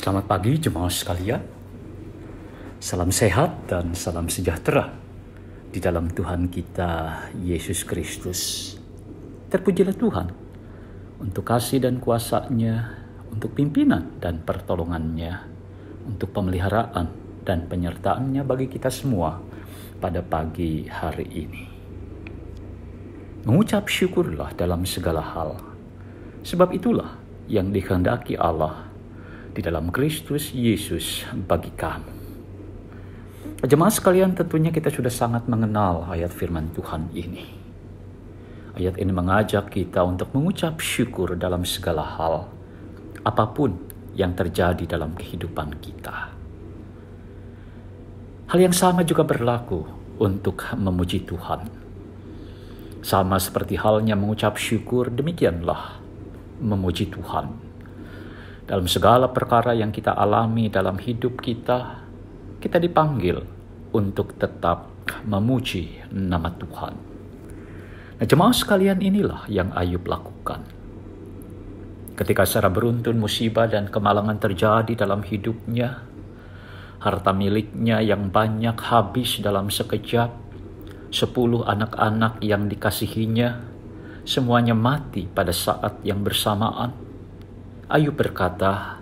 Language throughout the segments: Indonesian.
Selamat pagi jemaat sekalian. Salam sehat dan salam sejahtera di dalam Tuhan kita Yesus Kristus. Terpujilah Tuhan untuk kasih dan kuasa-Nya, untuk pimpinan dan pertolongan-Nya, untuk pemeliharaan dan penyertaan-Nya bagi kita semua pada pagi hari ini. Mengucap syukurlah dalam segala hal, sebab itulah yang dikehendaki Allah di dalam Kristus Yesus bagi kamu. Jemaat sekalian, tentunya kita sudah sangat mengenal ayat firman Tuhan ini. Ayat ini mengajak kita untuk mengucap syukur dalam segala hal, apapun yang terjadi dalam kehidupan kita. Hal yang sama juga berlaku untuk memuji Tuhan. Sama seperti halnya mengucap syukur, demikianlah memuji Tuhan. Dalam segala perkara yang kita alami dalam hidup kita, kita dipanggil untuk tetap memuji nama Tuhan. Nah, jemaat sekalian, inilah yang Ayub lakukan. Ketika secara beruntun musibah dan kemalangan terjadi dalam hidupnya, harta miliknya yang banyak habis dalam sekejap, 10 anak-anak yang dikasihinya, semuanya mati pada saat yang bersamaan. Ayub berkata,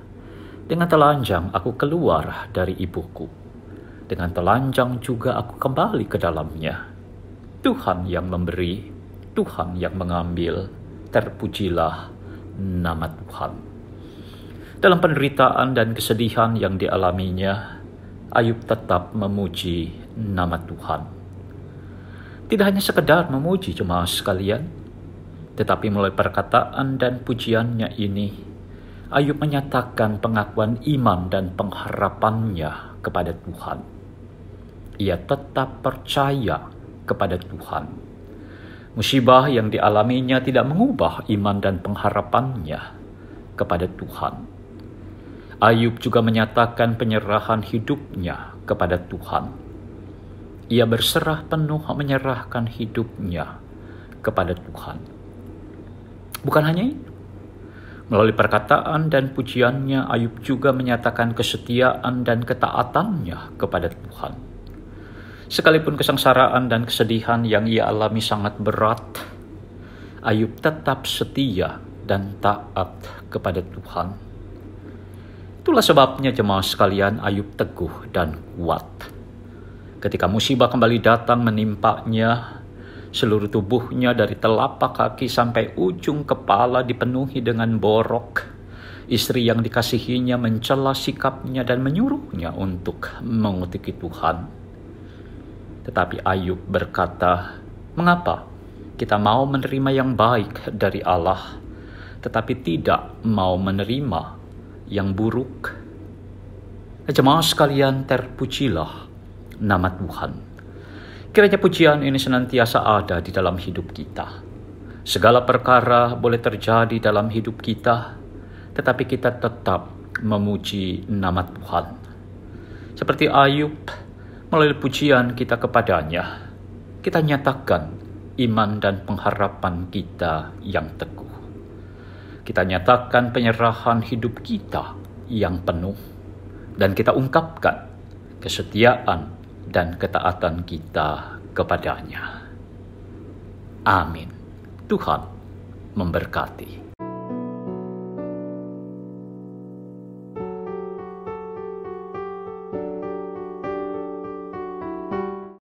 "Dengan telanjang aku keluar dari ibuku. Dengan telanjang juga aku kembali ke dalamnya. Tuhan yang memberi, Tuhan yang mengambil, terpujilah nama Tuhan." Dalam penderitaan dan kesedihan yang dialaminya, Ayub tetap memuji nama Tuhan. Tidak hanya sekedar memuji jemaat sekalian, tetapi melalui perkataan dan pujiannya ini, Ayub menyatakan pengakuan iman dan pengharapannya kepada Tuhan. Ia tetap percaya kepada Tuhan. Musibah yang dialaminya tidak mengubah iman dan pengharapannya kepada Tuhan. Ayub juga menyatakan penyerahan hidupnya kepada Tuhan. Ia berserah penuh menyerahkan hidupnya kepada Tuhan. Bukan hanya itu, melalui perkataan dan pujiannya, Ayub juga menyatakan kesetiaan dan ketaatannya kepada Tuhan. Sekalipun kesengsaraan dan kesedihan yang ia alami sangat berat, Ayub tetap setia dan taat kepada Tuhan. Itulah sebabnya jemaat sekalian, Ayub teguh dan kuat. Ketika musibah kembali datang menimpanya, seluruh tubuhnya dari telapak kaki sampai ujung kepala dipenuhi dengan borok. Istri yang dikasihinya mencela sikapnya dan menyuruhnya untuk mengutiki Tuhan. Tetapi Ayub berkata, "Mengapa kita mau menerima yang baik dari Allah, tetapi tidak mau menerima yang buruk?" Jemaat sekalian, terpujilah nama Tuhan. Kiranya pujian ini senantiasa ada di dalam hidup kita. Segala perkara boleh terjadi dalam hidup kita, tetapi kita tetap memuji nama Tuhan. Seperti Ayub, melalui pujian kita kepadanya, kita nyatakan iman dan pengharapan kita yang teguh. Kita nyatakan penyerahan hidup kita yang penuh, dan kita ungkapkan kesetiaan dan ketaatan kita kepadanya. Amin. Tuhan memberkati.